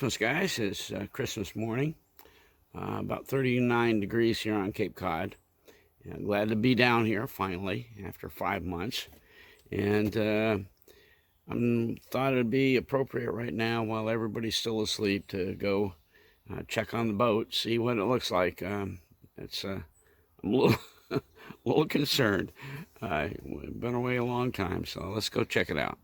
Christmas, guys. It's Christmas morning, about 39 degrees here on Cape Cod. Glad to be down here finally after 5 months. And I thought it'd be appropriate right now while everybody's still asleep to go check on the boat, see what it looks like. I'm a little, a little concerned. We've been away a long time, so let's go check it out.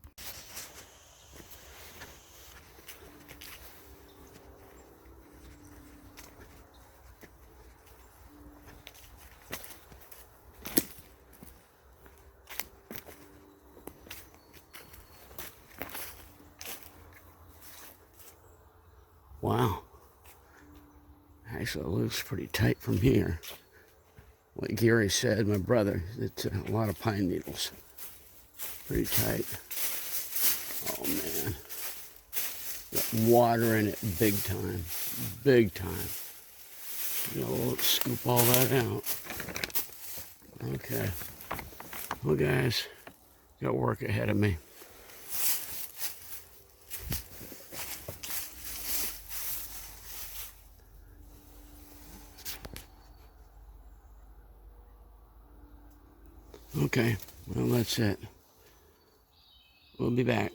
Wow. Actually, it looks pretty tight from here. Like Gary said, my brother, it's a lot of pine needles. Pretty tight. Oh, man. Got water in it big time. Big time. We'll scoop all that out. Okay. Well, guys, got work ahead of me. Okay, well, that's it. We'll be back.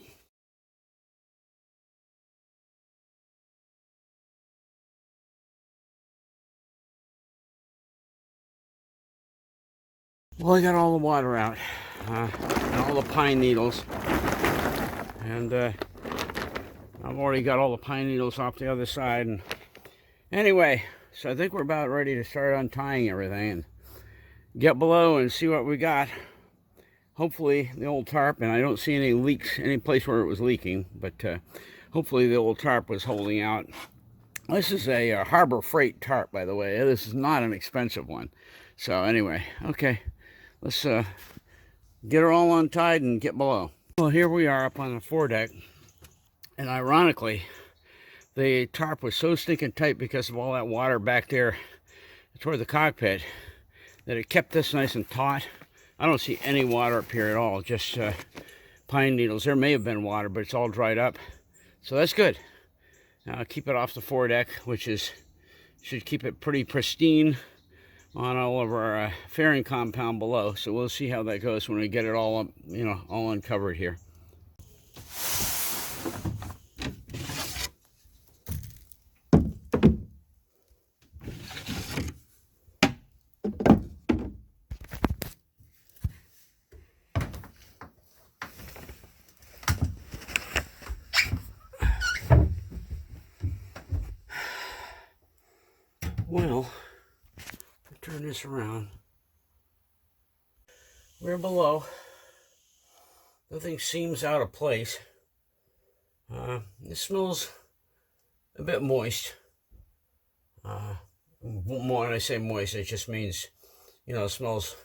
Well, I got all the water out, and all the pine needles, and I've already got all the pine needles off the other side. And anyway, so I think we're about ready to start untying everything and get below and see what we got. Hopefully the old tarp, and I don't see any leaks, any place where it was leaking, but hopefully the old tarp was holding out. This is a Harbor Freight tarp, by the way. This is not an expensive one. So anyway, okay, let's get her all untied and get below. Well, here we are up on the foredeck, and ironically, the tarp was so stinking tight because of all that water back there toward the cockpit that it kept this nice and taut. I don't see any water up here at all, just pine needles. There may have been water, but it's all dried up. So that's good. Now keep it off the foredeck, which should keep it pretty pristine on all of our fairing compound below. So we'll see how that goes when we get it all up, all uncovered here. Well, turn this around. We're below. Nothing seems out of place. It smells a bit moist. When I say moist, it just means, it smells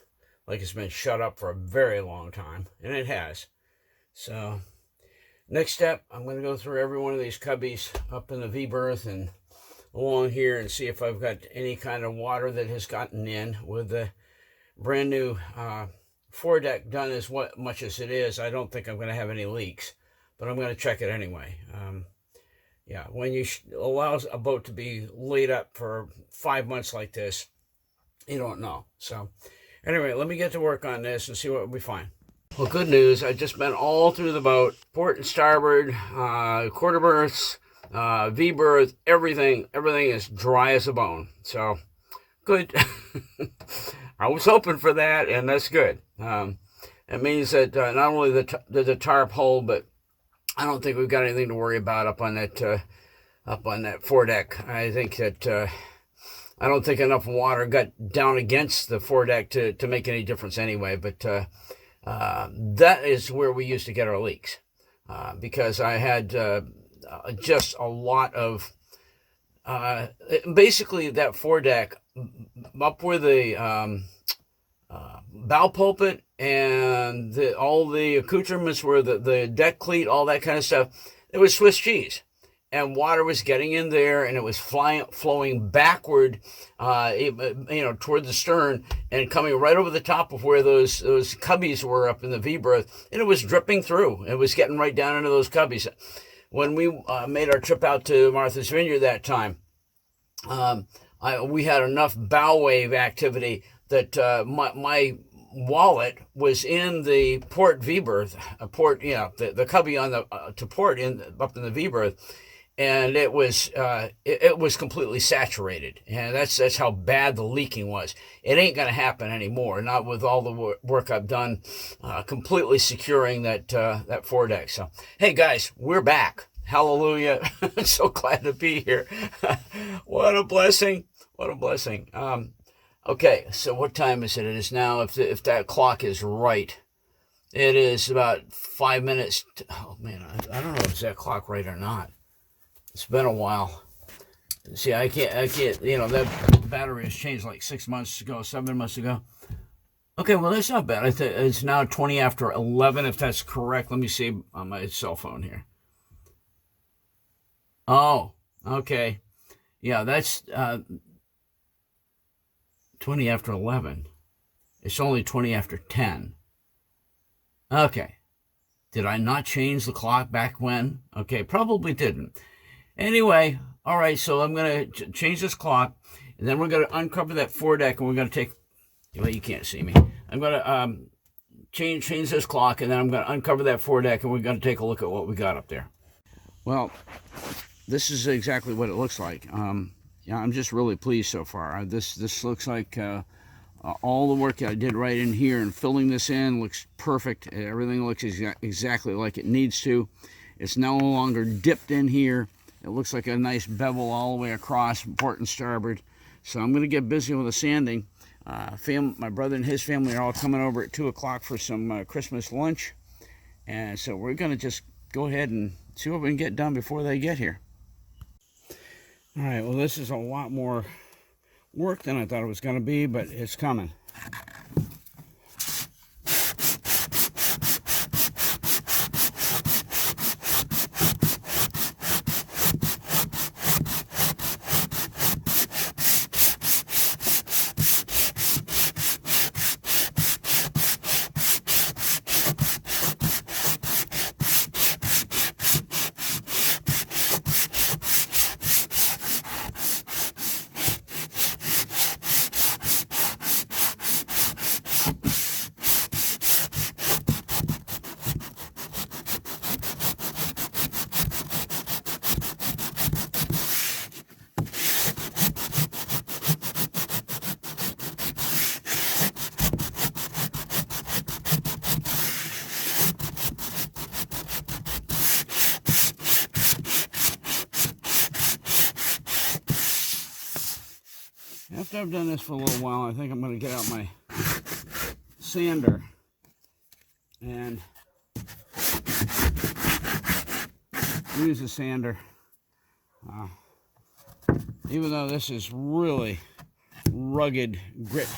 like it's been shut up for a very long time, and it has. So, next step, I'm going to go through every one of these cubbies up in the V-berth and along here and see if I've got any kind of water that has gotten in. With the brand new foredeck done as much as it is, I don't think I'm going to have any leaks, but I'm going to check it anyway. Yeah, when you allow a boat to be laid up for 5 months like this, you don't know. So anyway, let me get to work on this and see what we find. Well, good news, I just been all through the boat, port and starboard, quarter berths, V-berth, everything is dry as a bone. So good. I was hoping for that, and that's good. It means that not only the tarp hold, but I don't think we've got anything to worry about up on that foredeck. I think that I don't think enough water got down against the foredeck to make any difference anyway. But that is where we used to get our leaks, because I had just a lot of basically that foredeck up where the bow pulpit and all the accoutrements were, the deck cleat, all that kind of stuff. It was Swiss cheese, and water was getting in there, and it was flowing backward, toward the stern and coming right over the top of where those cubbies were up in the V berth, and it was dripping through. It was getting right down into those cubbies. when we made our trip out to Martha's Vineyard that time, we had enough bow wave activity that my wallet was in the port V berth, the cubby on the to port up in the V berth, and it was completely saturated, and that's how bad the leaking was. It ain't gonna happen anymore, not with all the work I've done, completely securing that foredeck. So hey guys, we're back. Hallelujah! I'm so glad to be here. What a blessing! What a blessing. Okay, so what time is it? It is now, if that clock is right, it is about 5 minutes. Oh man, I don't know if that clock right or not. It's been a while. See, I can't, that battery has changed like 6 months ago, 7 months ago. Okay, well, that's not bad. It's now 20 after 11, if that's correct. Let me see on my cell phone here. Oh, okay. Yeah, that's 20 after 11. It's only 20 after 10. Okay. Did I not change the clock back when? Okay, probably didn't. Anyway, all right, so I'm going to change this clock, and then we're going to uncover that foredeck, and we're going to take, well, you can't see me. I'm going to change this clock, and then I'm going to uncover that foredeck, and we're going to take a look at what we got up there. Well, this is exactly what it looks like. Yeah, I'm just really pleased so far. This looks like all the work I did right in here and filling this in looks perfect. Everything looks exactly like it needs to. It's no longer dipped in here. It looks like a nice bevel all the way across, port and starboard. So I'm going to get busy with the sanding. My brother and his family are all coming over at 2 o'clock for some Christmas lunch. And so we're going to just go ahead and see what we can get done before they get here. All right, well, this is a lot more work than I thought it was going to be, but it's coming. After I've done this for a little while, I think I'm going to get out my sander and use the sander. Even though this is really rugged grit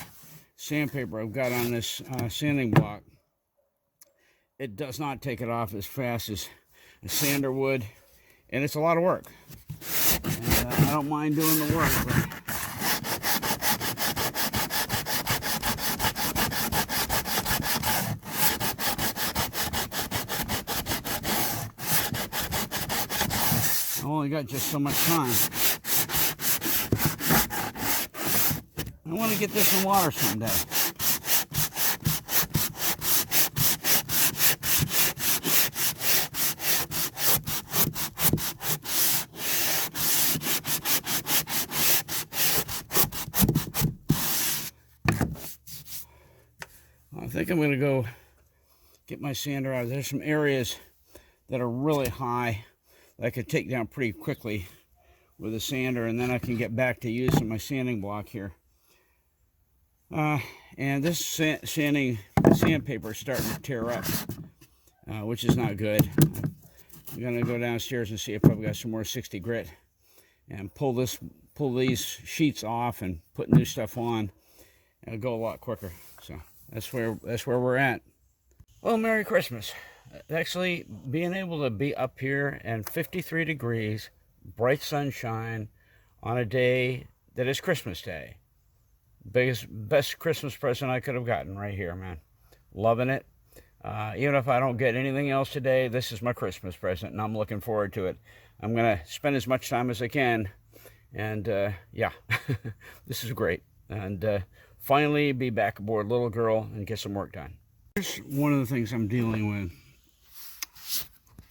sandpaper I've got on this sanding block, it does not take it off as fast as a sander would, and it's a lot of work. And I don't mind doing the work, but I only got just so much time. I want to get this in water someday. I think I'm going to go get my sander out. There's some areas that are really high that I could take down pretty quickly with a sander, and then I can get back to using my sanding block here. And this sandpaper is starting to tear up, which is not good. I'm going to go downstairs and see if I've got some more 60 grit and pull these sheets off and put new stuff on. It'll go a lot quicker. So that's where we're at. Well, Merry Christmas. Actually, being able to be up here and 53 degrees, bright sunshine on a day that is Christmas Day. Best Christmas present I could have gotten right here, man. Loving it. Even if I don't get anything else today, this is my Christmas present, and I'm looking forward to it. I'm going to spend as much time as I can, and yeah, this is great. And finally be back aboard Little Girl and get some work done. Here's one of the things I'm dealing with.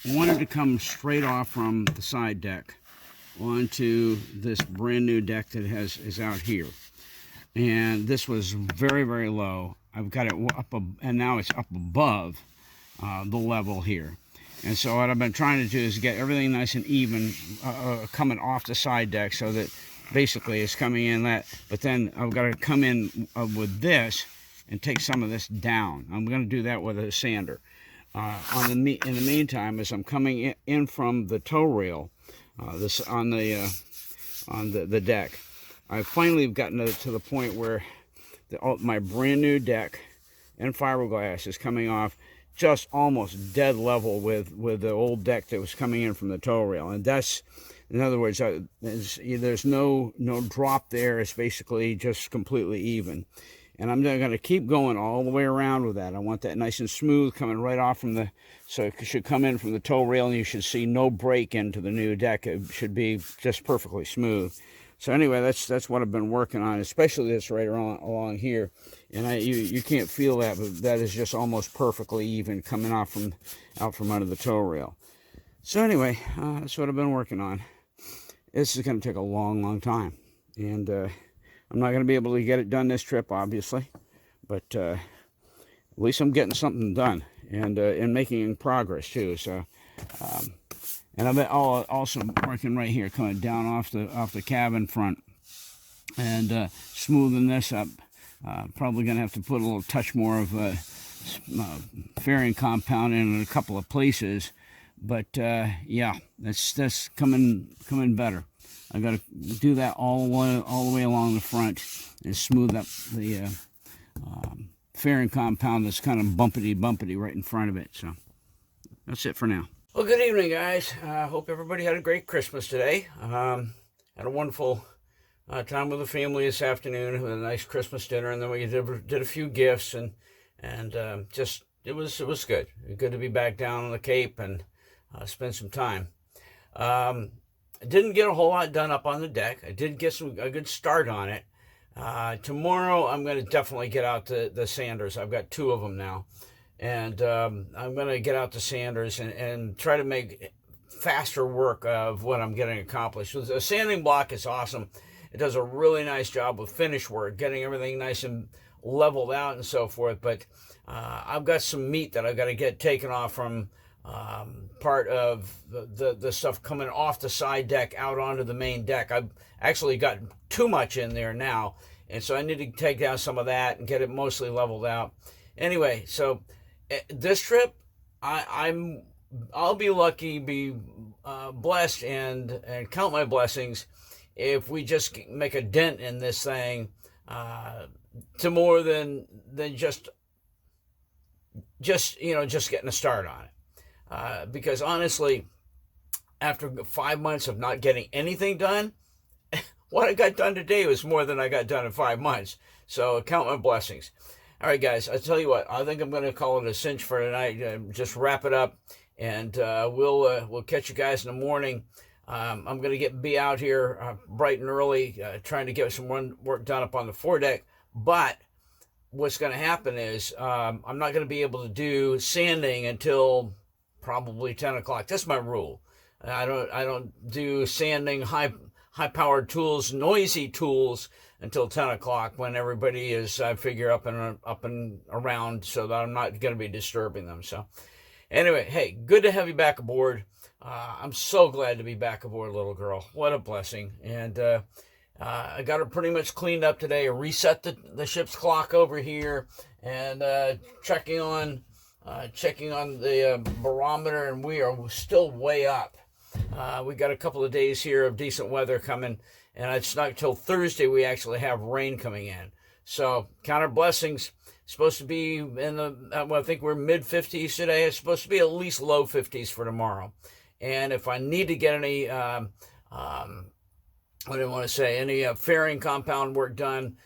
I wanted to come straight off from the side deck onto this brand new deck that is out here. And this was very, very low. I've got it up, and now it's up above the level here. And so what I've been trying to do is get everything nice and even coming off the side deck, so that basically it's coming in that. But then I've got to come in with this and take some of this down. I'm going to do that with a sander. In the meantime, as I'm coming in from the tow rail, this on the deck, I've finally gotten to the point where my brand new deck and fiberglass is coming off just almost dead level with the old deck that was coming in from the tow rail. And that's, in other words, there's no drop there. It's basically just completely even. And I'm going to keep going all the way around with that. I want that nice and smooth coming right off from the, so it should come in from the tow rail, and you should see no break into the new deck. It should be just perfectly smooth. So anyway, that's what I've been working on, especially this right along here. And you can't feel that, but that is just almost perfectly even coming out from under the tow rail. So anyway, that's what I've been working on. This is going to take a long, long time. And I'm not going to be able to get it done this trip, obviously, but at least I'm getting something done and making progress too. So, and I've been also working right here, coming down off the cabin front and smoothing this up. Probably going to have to put a little touch more of fairing compound in a couple of places, but yeah, that's coming better. I got to do that all the way along the front and smooth up the fairing compound that's kind of bumpity right in front of it. So that's it for now. Well, good evening, guys. Hope everybody had a great Christmas today. Had a wonderful time with the family this afternoon with a nice Christmas dinner, and then we did a few gifts, and just it was good. Good to be back down on the Cape and spend some time. I didn't get a whole lot done up on the deck. I did get a good start on it. Tomorrow, I'm going to definitely get out the sanders. I've got 2 of them now. And I'm going to get out the sanders and try to make faster work of what I'm getting accomplished. A sanding block is awesome. It does a really nice job with finish work, getting everything nice and leveled out and so forth. But I've got some meat that I've got to get taken off from part of the stuff coming off the side deck out onto the main deck. I've actually got too much in there now, and so I need to take down some of that and get it mostly leveled out. Anyway, so this trip, I'll be lucky, be blessed, and count my blessings if we just make a dent in this thing to more than just getting a start on it. Because honestly, after 5 months of not getting anything done, what I got done today was more than I got done in 5 months. So count my blessings. All right, guys, I tell you what, I think I'm going to call it a cinch for tonight. Just wrap it up, and we'll catch you guys in the morning. I'm going to be out here bright and early, trying to get some work done up on the foredeck. But what's going to happen is I'm not going to be able to do sanding until probably 10 o'clock. That's my rule. I don't do sanding, high-powered tools, noisy tools until 10 o'clock when everybody is, I figure, up and around, so that I'm not going to be disturbing them. So anyway, hey, good to have you back aboard. I'm so glad to be back aboard, Little Girl. What a blessing. And I got it pretty much cleaned up today. I reset the ship's clock over here, and checking on the barometer, and we are still way up. We got a couple of days here of decent weather coming, and it's not till Thursday we actually have rain coming in. So count our blessings. It's supposed to be in the, I think we're mid-50s today. It's supposed to be at least low 50s for tomorrow. And if I need to get any what do I want to say? Any fairing compound work done,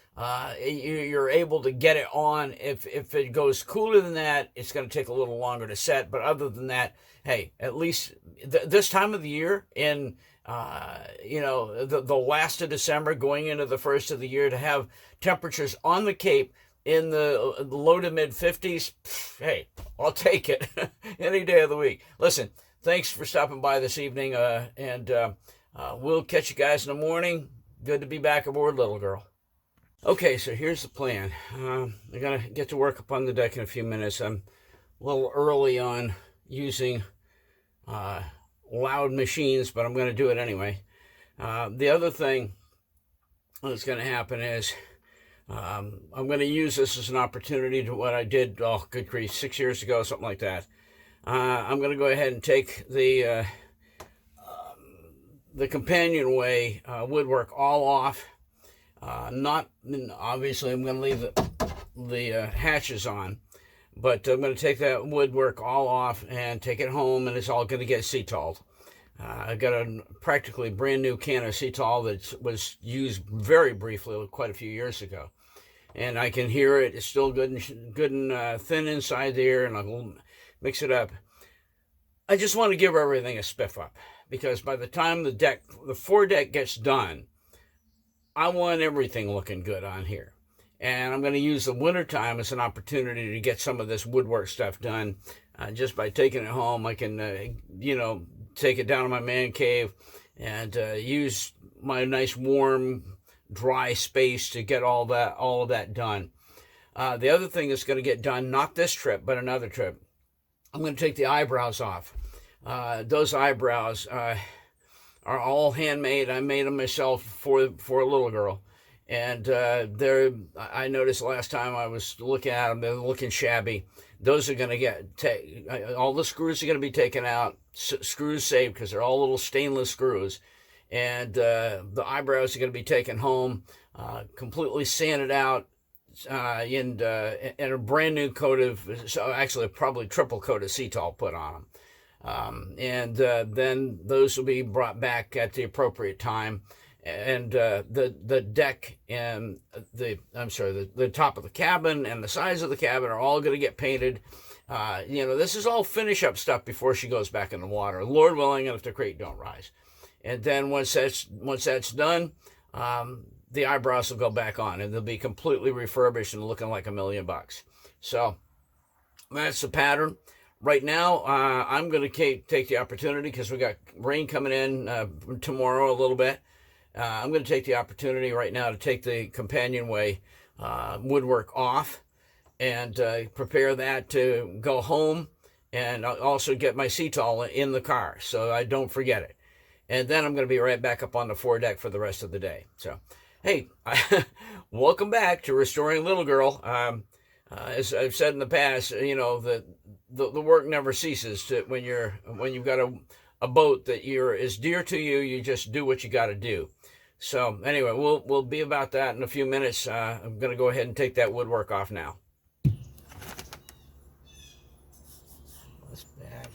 you're able to get it on. If it goes cooler than that, it's going to take a little longer to set. But other than that, hey, at least this time of the year in the last of December going into the first of the year, to have temperatures on the Cape in the low to mid 50s, hey, I'll take it any day of the week. Listen, thanks for stopping by this evening, and we'll catch you guys in the morning. Good to be back aboard, little girl. Okay, so here's the plan. I'm going to get to work up on the deck in a few minutes. I'm a little early on using loud machines, but I'm going to do it anyway. The other thing that's going to happen is I'm going to use this as an opportunity to what I did, oh, good grief, 6 years ago, something like that. I'm going to go ahead and take the companionway woodwork all off. Not obviously, I'm going to leave the hatches on, but I'm going to take that woodwork all off and take it home, and it's all going to get Seatalled. I got a practically brand new can of Seatol that was used very briefly quite a few years ago, and I can hear it. It's still good and thin inside there, and I'll mix it up. I just want to give everything a spiff up, because by the time the foredeck gets done, I want everything looking good on here. And I'm going to use the wintertime as an opportunity to get some of this woodwork stuff done. Just by taking it home, I can, take it down to my man cave and use my nice warm, dry space to get all of that done. The other thing that's going to get done, not this trip, but another trip, I'm going to take the eyebrows off. Those eyebrows are all handmade. I made them myself for a little girl. And I noticed last time I was looking at them, they're looking shabby. Those are going to get, all the screws are going to be taken out, screws saved, because they're all little stainless screws. And the eyebrows are going to be taken home, completely sanded out, and a brand new coat of, actually probably triple coat of Seatol put on them. Then those will be brought back at the appropriate time. And the deck and the top of the cabin and the sides of the cabin are all going to get painted. This is all finish up stuff before she goes back in the water, Lord willing, and if the creek don't rise. And then once that's done, the eyebrows will go back on, and they'll be completely refurbished and looking like $1 million. So that's the pattern. Right now, I'm going to take the opportunity, because we got rain coming in tomorrow a little bit. I'm going to take the opportunity right now to take the companionway woodwork off and prepare that to go home, and I'll also get my Seatol in the car so I don't forget it. And then I'm going to be right back up on the foredeck for the rest of the day. So, hey, welcome back to Restoring Little Girl. As I've said in the past, the work never ceases. When you've got a boat that is dear to you, you just do what you got to do. So anyway, we'll be about that in a few minutes. I'm going to go ahead and take that woodwork off now. That's bad.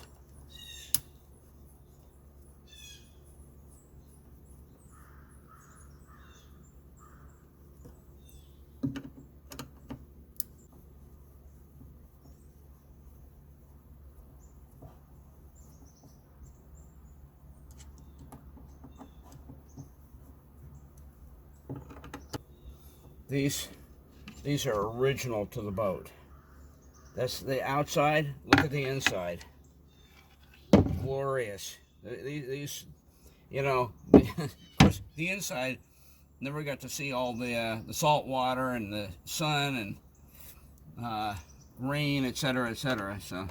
These are original to the boat. That's the outside. Look at the inside. Glorious. These, of course, the inside, never got to see all the salt water and the sun and rain, etc., etc. So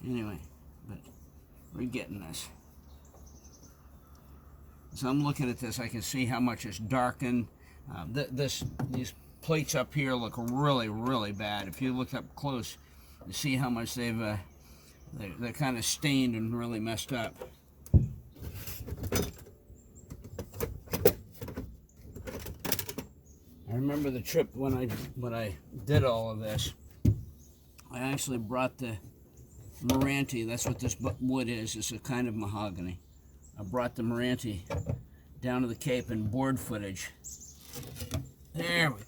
anyway, but we're getting this. So I'm looking at this. I can see how much it's darkened. These plates up here look really, really bad. If you look up close, you see how much they're kind of stained and really messed up. I remember the trip when I did all of this. I actually brought the Meranti. That's what this wood is. It's a kind of mahogany. I brought the Meranti down to the Cape and board footage. There we go.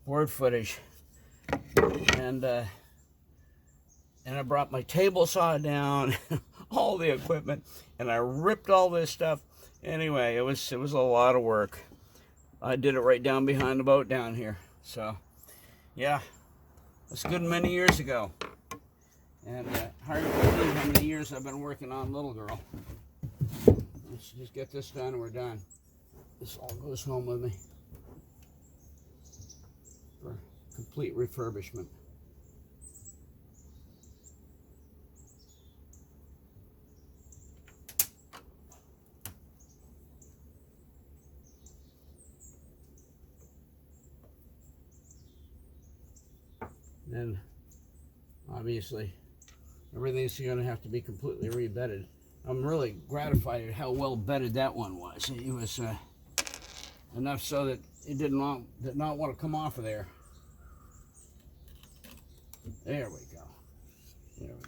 Board footage. And I brought my table saw down, all the equipment, and I ripped all this stuff. Anyway, it was a lot of work. I did it right down behind the boat down here. So, yeah, that's good many years ago. And hard to believe how many years I've been working on Little Girl. Let's just get this done and we're done. This all goes home with me for complete refurbishment. And obviously everything's going to have to be completely rebedded. I'm really gratified at how well bedded that one was. It was enough so that it did not want to come off of there. There we go. There we go.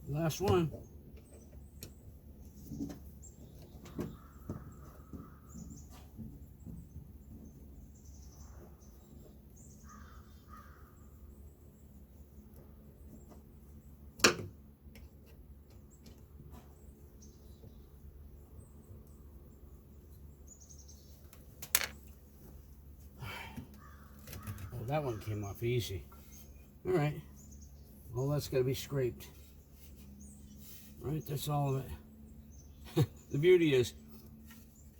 Last one. Well, that one came off easy. All right. Well, that's got to be scraped. Right, that's all of it. The beauty is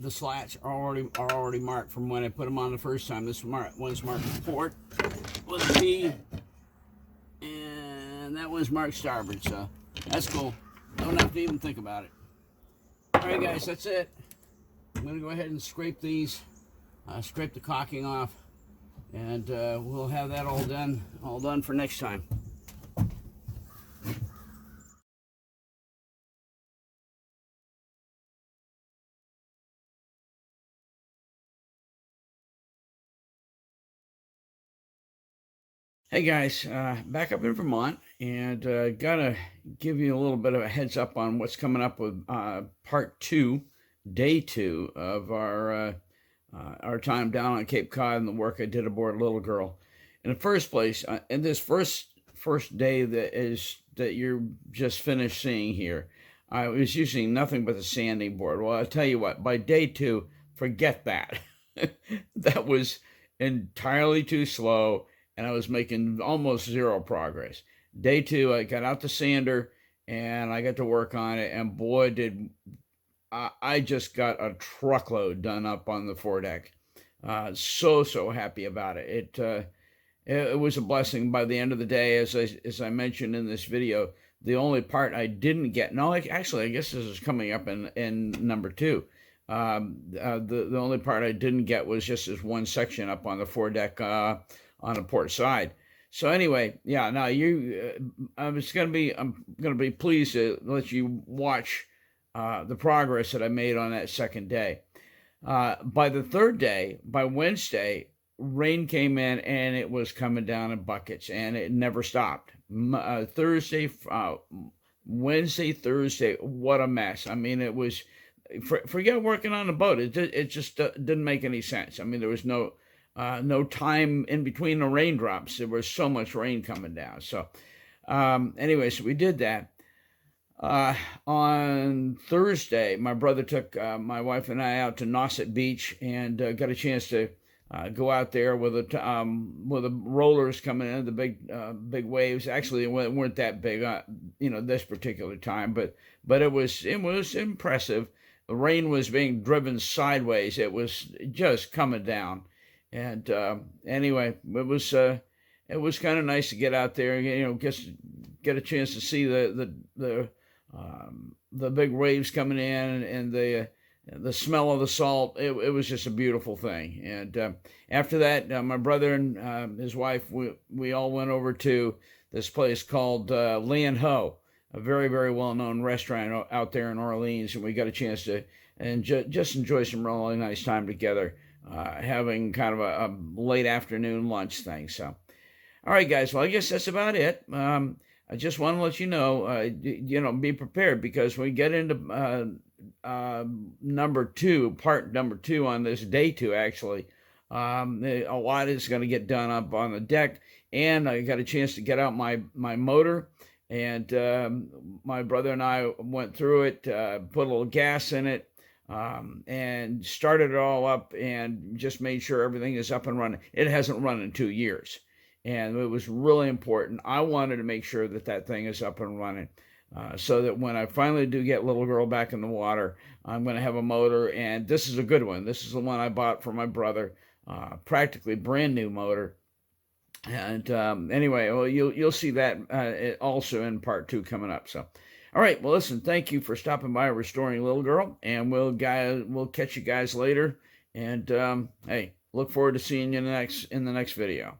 the slats are already marked from when I put them on the first time. This one's marked port with a P, and that one's marked starboard, so that's cool. Don't have to even think about it. All right, guys, that's it. I'm going to go ahead and scrape these, scrape the caulking off, and we'll have that all done for next time. Hey guys, back up in Vermont, and gotta give you a little bit of a heads up on what's coming up with part 2, day 2 of our time down on Cape Cod and the work I did aboard Little Girl. In the first place, in this first day that you're just finished seeing here, I was using nothing but the sanding board. Well, I'll tell you what, by day 2, forget that. That was entirely too slow, and I was making almost zero progress. Day 2, I got out the sander, and I got to work on it, and boy, I just got a truckload done up on the foredeck. So happy about it. It was a blessing. By the end of the day, as I mentioned in this video, the only part I didn't get, no, actually, I guess this is coming up in number 2. The only part I didn't get was just this one section up on the foredeck on the port side. So anyway, yeah. Now I'm gonna be pleased to let you watch the progress that I made on that second day. By the third day, by Wednesday, rain came in and it was coming down in buckets, and it never stopped. Thursday, Wednesday, Thursday, what a mess. I mean, it was, forget working on the boat. It just didn't make any sense. I mean, there was no time in between the raindrops. There was so much rain coming down. So anyway, so we did that. On Thursday, my brother took my wife and I out to Nauset Beach, and got a chance to go out there with the rollers coming in, the big waves. Actually, it weren't that big, this particular time, but it was impressive. The rain was being driven sideways. It was just coming down, and anyway, it was kind of nice to get out there, get a chance to see the big waves coming in, and the smell of the salt, it was just a beautiful thing. And after that, my brother and his wife, we all went over to this place called Lee & Ho, a very, very well-known restaurant out there in Orleans, and we got a chance to just enjoy some really nice time together, having kind of a late afternoon lunch thing. So, all right, guys. Well, I guess that's about it. I just want to let you know, be prepared, because when we get into part number two on this, day two, actually, a lot is going to get done up on the deck, and I got a chance to get out my motor, and my brother and I went through it, put a little gas in it, and started it all up, and just made sure everything is up and running. It hasn't run in 2 years, and it was really important. I wanted to make sure that thing is up and running, so that when I finally do get little girl back in the water, I'm going to have a motor, and this is a good one. This is the one I bought for my brother, practically brand new motor. And anyway, well, you'll see that also in part two coming up. So, all right, well, listen, thank you for stopping by Restoring Little Girl, and we'll catch you guys later. And hey, look forward to seeing you in the next video.